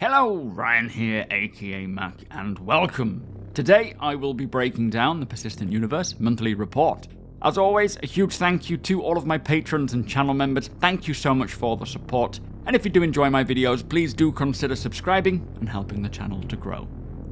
Hello, Ryan here, aka Mac, and welcome. Today I will be breaking down the Persistent Universe monthly report. As always, a huge thank you to all of my patrons and channel members. Thank you so much for the support. And if you do enjoy my videos, please do consider subscribing and helping the channel to grow.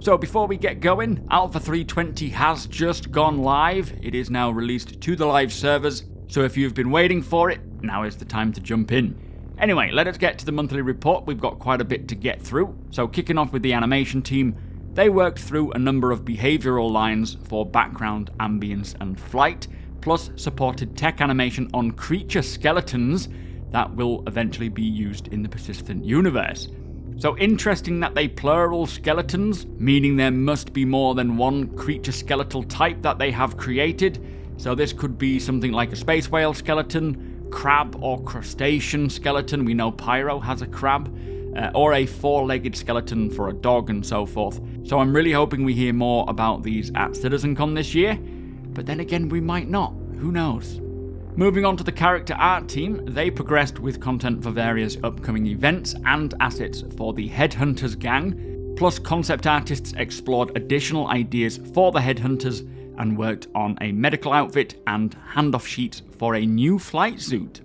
So before we get going, Alpha 320 has just gone live. It is now released to the live servers. So if you've been waiting for it, now is the time to jump in. Anyway, let us get to the monthly report. We've got quite a bit to get through. So kicking off with the animation team, they worked through a number of behavioral lines for background, ambience, and flight, plus supported tech animation on creature skeletons that will eventually be used in the Persistent Universe. So interesting that they plural skeletons, meaning there must be more than one creature skeletal type that they have created. So this could be something like a space whale skeleton, crab or crustacean skeleton, we know Pyro has a crab, or a four-legged skeleton for a dog and so forth. So I'm really hoping we hear more about these at CitizenCon this year, but then again we might not, who knows. Moving on to the character art team, they progressed with content for various upcoming events and assets for the Headhunters gang, plus concept artists explored additional ideas for the Headhunters and worked on a medical outfit and handoff sheets for a new flight suit.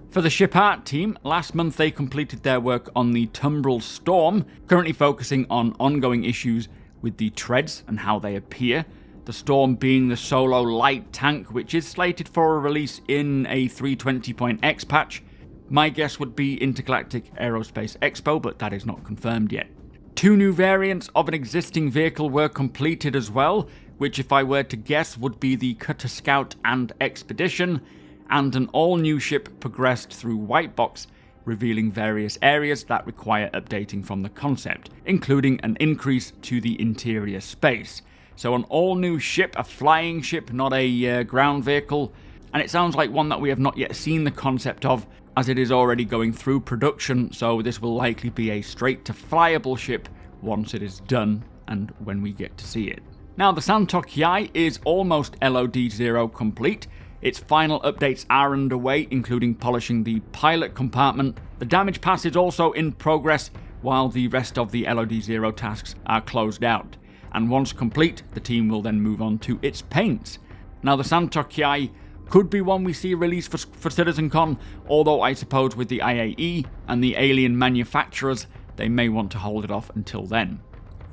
For the ship art team, last month they completed their work on the Tumbril Storm, currently focusing on ongoing issues with the treads and how they appear. The Storm being the solo light tank, which is slated for a release in a 320.x patch. My guess would be Intergalactic Aerospace Expo, but that is not confirmed yet. 2 new variants of an existing vehicle were completed as well, which if I were to guess would be the Cutter Scout and Expedition, and an all-new ship progressed through White Box, revealing various areas that require updating from the concept, including an increase to the interior space. So an all-new ship, a flying ship, not a ground vehicle, and it sounds like one that we have not yet seen the concept of, as it is already going through production, so this will likely be a straight-to-flyable ship once it is done, and when we get to see it. Now, the Santok Yai is almost LOD-0 complete. Its final updates are underway, including polishing the pilot compartment. The damage pass is also in progress, while the rest of the LOD-0 tasks are closed out. And once complete, the team will then move on to its paints. Now, the Santok Yai could be one we see released for CitizenCon, although I suppose with the IAE and the alien manufacturers, they may want to hold it off until then.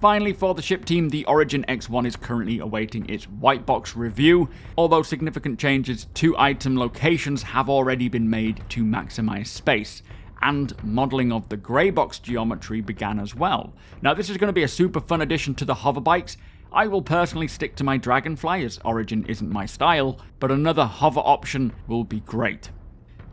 Finally, for the ship team, the Origin X1 is currently awaiting its white box review, although significant changes to item locations have already been made to maximize space, and modelling of the grey box geometry began as well. Now, this is going to be a super fun addition to the hoverbikes. I will personally stick to my Dragonfly, as Origin isn't my style, but another hover option will be great.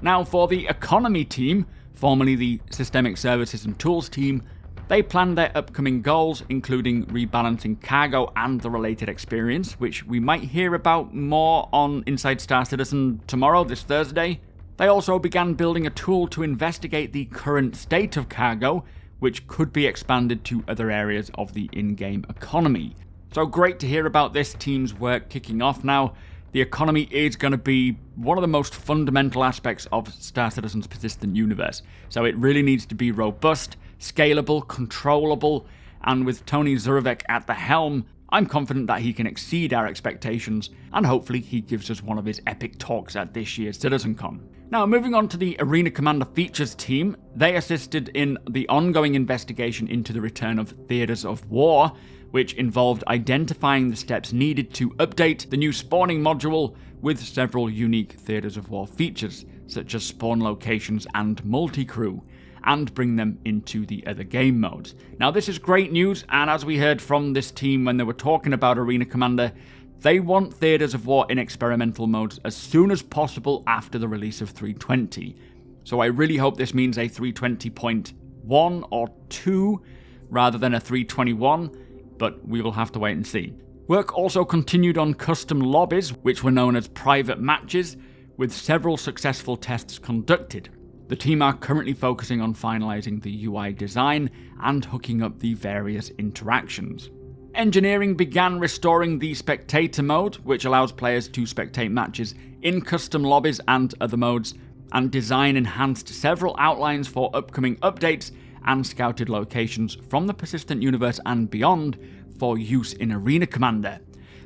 Now, for the economy team, formerly the Systemic Services and Tools team, they planned their upcoming goals, including rebalancing cargo and the related experience, which we might hear about more on Inside Star Citizen tomorrow, this Thursday. They also began building a tool to investigate the current state of cargo, which could be expanded to other areas of the in-game economy. So great to hear about this team's work kicking off now. The economy is going to be one of the most fundamental aspects of Star Citizen's Persistent Universe. So it really needs to be robust, scalable, controllable, and with Tony Zurovec at the helm, I'm confident that he can exceed our expectations, and hopefully he gives us one of his epic talks at this year's CitizenCon. Now, moving on to the Arena Commander Features team, they assisted in the ongoing investigation into the return of Theatres of War, which involved identifying the steps needed to update the new spawning module with several unique Theatres of War features, such as spawn locations and multi-crew, and bring them into the other game modes. Now, this is great news, and as we heard from this team when they were talking about Arena Commander, they want Theatres of War in experimental modes as soon as possible after the release of 320. So I really hope this means a 320.1 or 2 rather than a 321, but we will have to wait and see. Work also continued on custom lobbies, which were known as private matches, with several successful tests conducted. The team are currently focusing on finalizing the UI design and hooking up the various interactions. Engineering began restoring the spectator mode, which allows players to spectate matches in custom lobbies and other modes, and design enhanced several outlines for upcoming updates and scouted locations from the persistent universe and beyond for use in Arena Commander.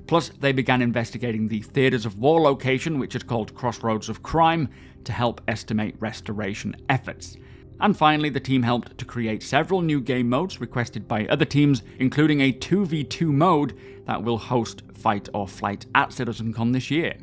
Plus, they began investigating the Theatres of War location, which is called Crossroads of Crime, to help estimate restoration efforts. And finally, the team helped to create several new game modes requested by other teams, including a 2v2 mode that will host Fight or Flight at CitizenCon this year.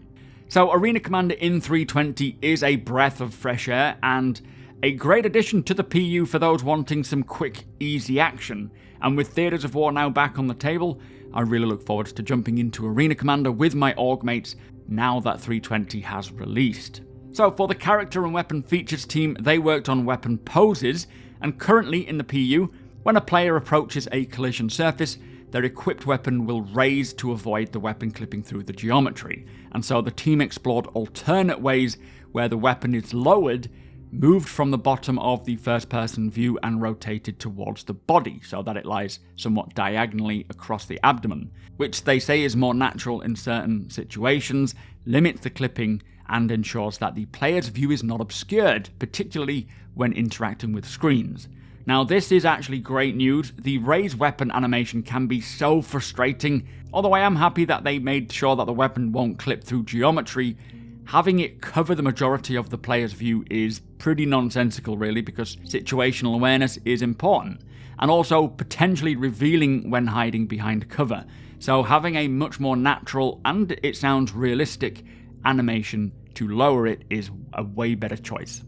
So Arena Commander in 320 is a breath of fresh air and a great addition to the PU for those wanting some quick, easy action. And with Theatres of War now back on the table, I really look forward to jumping into Arena Commander with my org mates now that 320 has released. So for the character and weapon features team, they worked on weapon poses, and currently in the PU, when a player approaches a collision surface, their equipped weapon will raise to avoid the weapon clipping through the geometry. And so the team explored alternate ways where the weapon is lowered, moved from the bottom of the first-person view and rotated towards the body so that it lies somewhat diagonally across the abdomen, which they say is more natural in certain situations, limits the clipping, and ensures that the player's view is not obscured, particularly when interacting with screens. Now, this is actually great news. The raise weapon animation can be so frustrating, although I am happy that they made sure that the weapon won't clip through geometry. Having it cover the majority of the player's view is pretty nonsensical, really, because situational awareness is important, and also potentially revealing when hiding behind cover. So having a much more natural, and it sounds realistic, animation to lower it is a way better choice.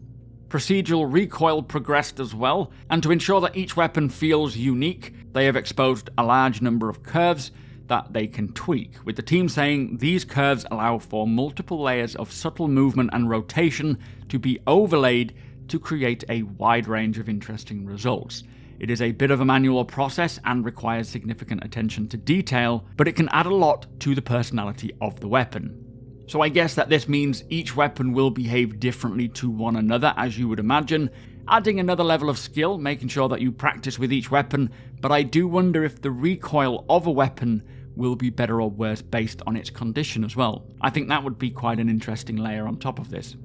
Procedural recoil progressed as well, and to ensure that each weapon feels unique, they have exposed a large number of curves that they can tweak, with the team saying these curves allow for multiple layers of subtle movement and rotation to be overlaid to create a wide range of interesting results. It is a bit of a manual process and requires significant attention to detail, but it can add a lot to the personality of the weapon. So I guess that this means each weapon will behave differently to one another, as you would imagine, adding another level of skill, making sure that you practice with each weapon, but I do wonder if the recoil of a weapon will be better or worse based on its condition as well. I think that would be quite an interesting layer on top of this.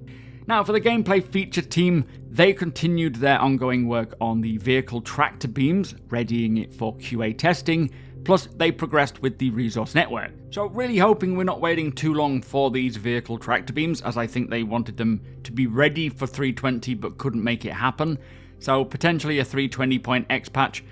Now, for the gameplay feature team, they continued their ongoing work on the vehicle tractor beams, readying it for QA testing, plus they progressed with the resource network. So really hoping we're not waiting too long for these vehicle tractor beams, as I think they wanted them to be ready for 320 but couldn't make it happen. So potentially a 320.x patch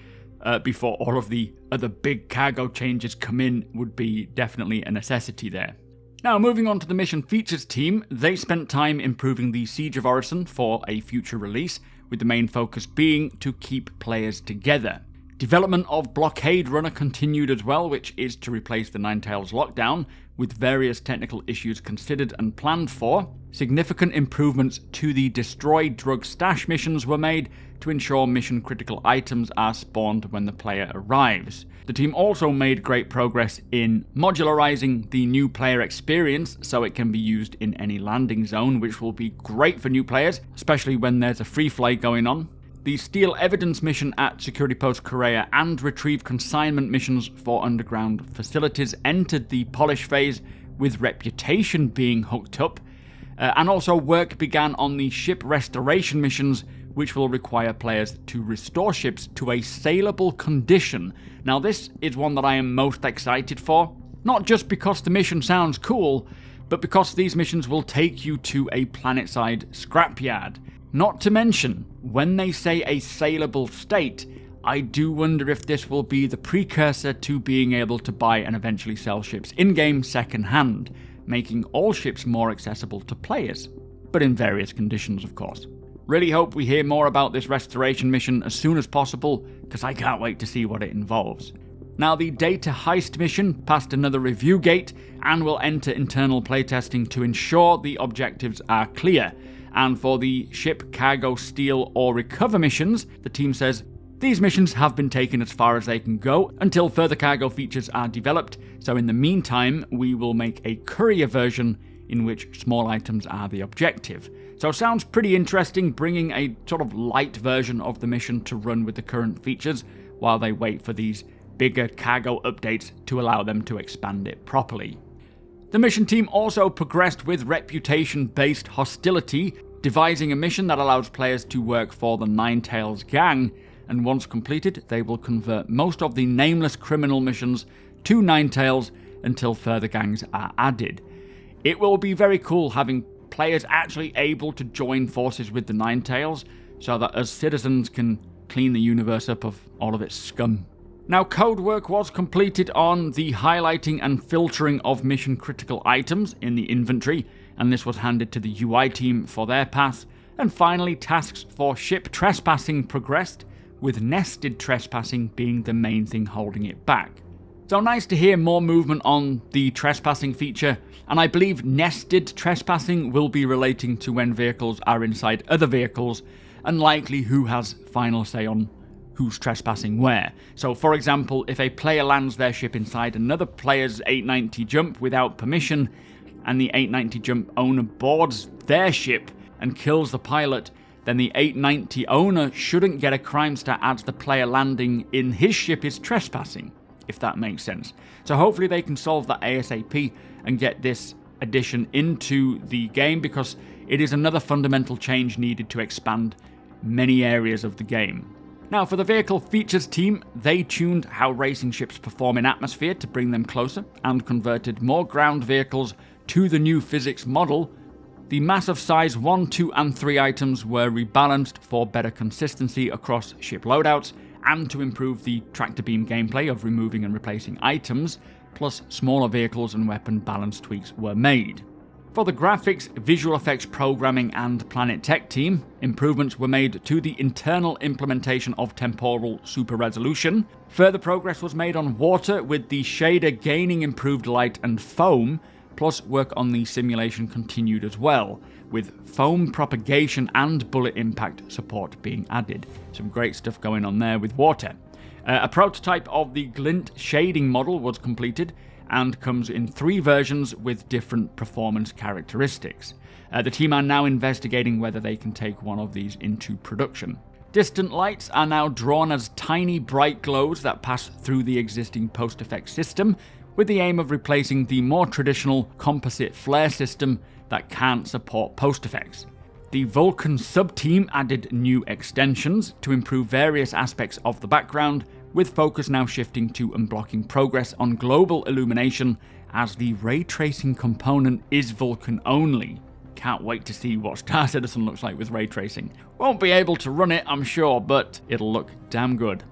before all of the other big cargo changes come in would be definitely a necessity there. Now, moving on to the mission features team, they spent time improving the Siege of Orison for a future release, with the main focus being to keep players together. Development of Blockade Runner continued as well, which is to replace the Ninetales lockdown, with various technical issues considered and planned for. Significant improvements to the Destroy Drug Stash missions were made to ensure mission-critical items are spawned when the player arrives. The team also made great progress in modularizing the new player experience so it can be used in any landing zone, which will be great for new players, especially when there's a free fly going on. The Steal Evidence mission at Security Post Korea and Retrieve Consignment missions for underground facilities entered the polish phase, with Reputation being hooked up, and also work began on the ship restoration missions, which will require players to restore ships to a saleable condition. Now, this is one that I am most excited for, not just because the mission sounds cool, but because these missions will take you to a planet-side scrapyard. Not to mention, when they say a saleable state, I do wonder if this will be the precursor to being able to buy and eventually sell ships in-game second-hand, making all ships more accessible to players, but in various conditions, of course. Really hope we hear more about this restoration mission as soon as possible, because I can't wait to see what it involves. Now, the Data Heist mission passed another review gate and will enter internal playtesting to ensure the objectives are clear. And for the Ship Cargo Steal or Recover missions, the team says these missions have been taken as far as they can go until further cargo features are developed, so in the meantime we will make a courier version in which small items are the objective. So sounds pretty interesting, bringing a sort of light version of the mission to run with the current features while they wait for these bigger cargo updates to allow them to expand it properly. The mission team also progressed with reputation-based hostility, devising a mission that allows players to work for the Ninetales gang, and once completed, they will convert most of the nameless criminal missions to Ninetales until further gangs are added. It will be very cool having players actually able to join forces with the Ninetales, so that us citizens can clean the universe up of all of its scum. Now, code work was completed on the highlighting and filtering of mission critical items in the inventory, and this was handed to the UI team for their pass. And finally, tasks for ship trespassing progressed, with nested trespassing being the main thing holding it back. So nice to hear more movement on the trespassing feature, and I believe nested trespassing will be relating to when vehicles are inside other vehicles, and likely who has final say on who's trespassing where. So for example, if a player lands their ship inside another player's 890 jump without permission, and the 890 jump owner boards their ship and kills the pilot, then the 890 owner shouldn't get a crime stat as the player landing in his ship is trespassing, if that makes sense. So hopefully they can solve that ASAP and get this addition into the game, because it is another fundamental change needed to expand many areas of the game. Now, for the vehicle features team, they tuned how racing ships perform in atmosphere to bring them closer, and converted more ground vehicles to the new physics model. The massive size 1, 2 and 3 items were rebalanced for better consistency across ship loadouts, and to improve the tractor beam gameplay of removing and replacing items, plus smaller vehicles and weapon balance tweaks were made. For the graphics, visual effects programming and planet tech team, improvements were made to the internal implementation of temporal super resolution. Further progress was made on water, with the shader gaining improved light and foam, plus work on the simulation continued as well, with foam propagation and bullet impact support being added. Some great stuff going on there with water. A prototype of the glint shading model was completed, and comes in 3 versions with different performance characteristics. The team are now investigating whether they can take one of these into production. Distant lights are now drawn as tiny bright glows that pass through the existing post-effect system, with the aim of replacing the more traditional composite flare system that can't support post-effects. The Vulcan sub-team added new extensions to improve various aspects of the background, with focus now shifting to unblocking progress on global illumination, as the ray tracing component is Vulcan only. Can't wait to see what Star Citizen looks like with ray tracing. Won't be able to run it, I'm sure, but it'll look damn good.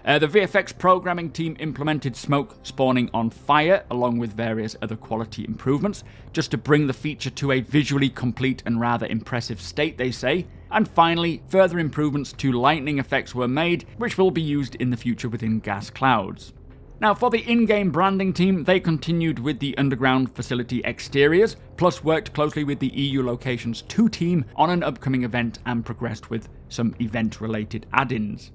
The VFX programming team implemented smoke spawning on fire, along with various other quality improvements, just to bring the feature to a visually complete and rather impressive state, they say. And finally, further improvements to lightning effects were made, which will be used in the future within gas clouds. Now, for the in-game branding team, they continued with the underground facility exteriors, plus worked closely with the EU Locations 2 team on an upcoming event and progressed with some event-related add-ins.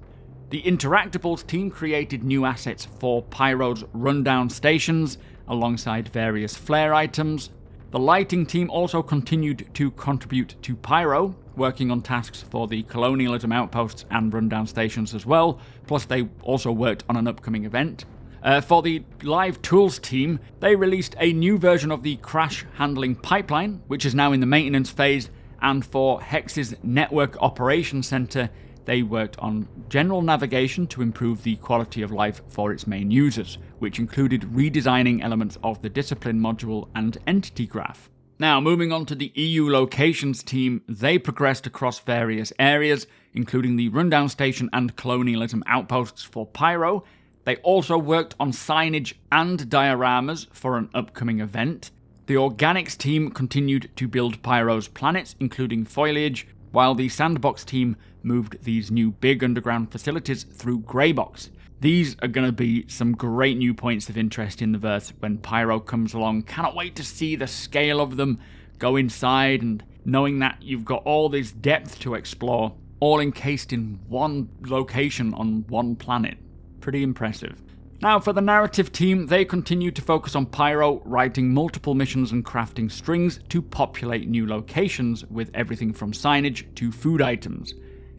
The Interactables team created new assets for Pyro's rundown stations, alongside various flare items. The lighting team also continued to contribute to Pyro, working on tasks for the colonialism outposts and rundown stations as well, plus they also worked on an upcoming event. For the Live Tools team, they released a new version of the crash handling pipeline, which is now in the maintenance phase, and for Hex's Network Operations Center, they worked on general navigation to improve the quality of life for its main users, which included redesigning elements of the discipline module and entity graph. Now, moving on to the EU Locations team, they progressed across various areas, including the rundown station and colonialism outposts for Pyro. They also worked on signage and dioramas for an upcoming event. The Organics team continued to build Pyro's planets, including foliage, while the Sandbox team moved these new big underground facilities through Greybox. These are going to be some great new points of interest in the verse when Pyro comes along. Cannot wait to see the scale of them, go inside, and knowing that you've got all this depth to explore, all encased in one location on one planet. Pretty impressive. Now, for the narrative team, they continue to focus on Pyro, writing multiple missions and crafting strings to populate new locations with everything from signage to food items.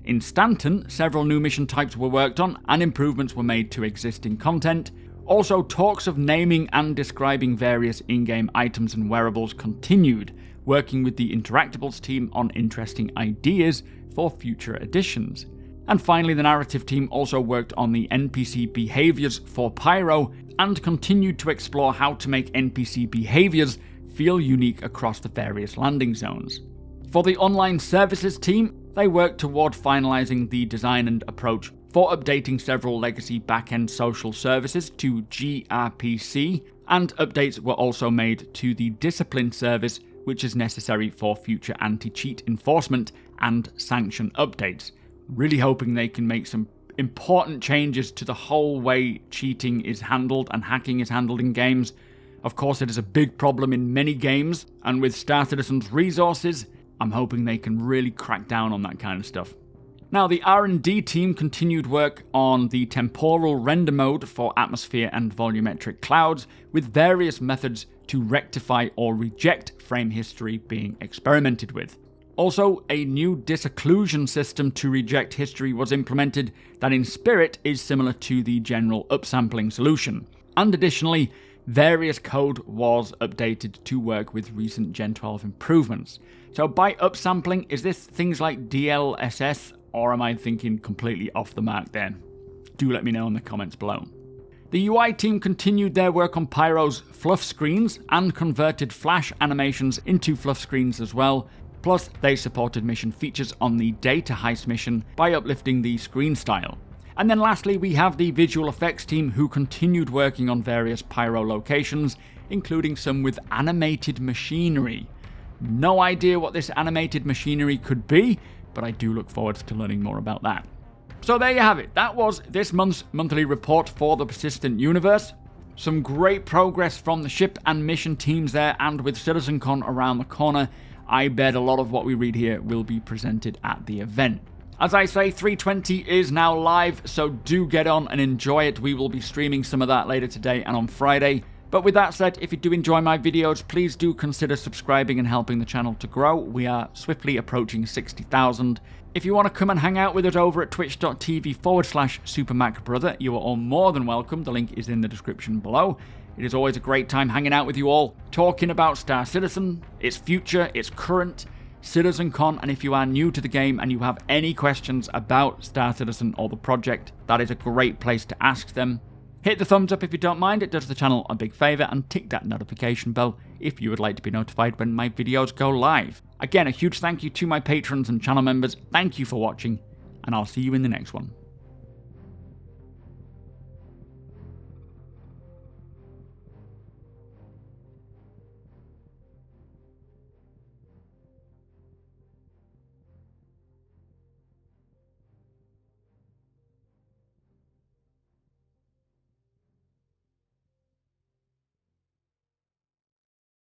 In Stanton, several new mission types were worked on and improvements were made to existing content. Also, talks of naming and describing various in-game items and wearables continued, working with the Interactables team on interesting ideas for future editions. And finally, the narrative team also worked on the NPC behaviors for Pyro and continued to explore how to make NPC behaviors feel unique across the various landing zones. For the online services team, they worked toward finalizing the design and approach for updating several legacy backend social services to gRPC, and updates were also made to the discipline service, which is necessary for future anti-cheat enforcement and sanction updates. Really hoping they can make some important changes to the whole way cheating is handled and hacking is handled in games. Of course, it is a big problem in many games, and with Star Citizen's resources, I'm hoping they can really crack down on that kind of stuff. Now, the R&D team continued work on the temporal render mode for atmosphere and volumetric clouds, with various methods to rectify or reject frame history being experimented with. Also, a new disocclusion system to reject history was implemented that in spirit is similar to the general upsampling solution. And additionally, various code was updated to work with recent Gen 12 improvements. So by upsampling, is this things like DLSS, or am I thinking completely off the mark there? Do let me know in the comments below. The UI team continued their work on Pyro's fluff screens and converted flash animations into fluff screens as well. Plus, they supported mission features on the data heist mission by uplifting the screen style. And then lastly, we have the visual effects team who continued working on various Pyro locations, including some with animated machinery. No idea what this animated machinery could be, but I do look forward to learning more about that. So there you have it. That was this month's monthly report for the Persistent Universe. Some great progress from the ship and mission teams there, and with CitizenCon around the corner, I bet a lot of what we read here will be presented at the event. As I say, 320 is now live, so do get on and enjoy it. We will be streaming some of that later today and on Friday. But with that said, if you do enjoy my videos, please do consider subscribing and helping the channel to grow. We are swiftly approaching 60,000. If you want to come and hang out with us over at twitch.tv/supermacbrother, you are all more than welcome. The link is in the description below. It is always a great time hanging out with you all, talking about Star Citizen, its future, its current, CitizenCon, and if you are new to the game and you have any questions about Star Citizen or the project, that is a great place to ask them. Hit the thumbs up if you don't mind, it does the channel a big favour, and tick that notification bell if you would like to be notified when my videos go live. Again, a huge thank you to my patrons and channel members, thank you for watching, and I'll see you in the next one.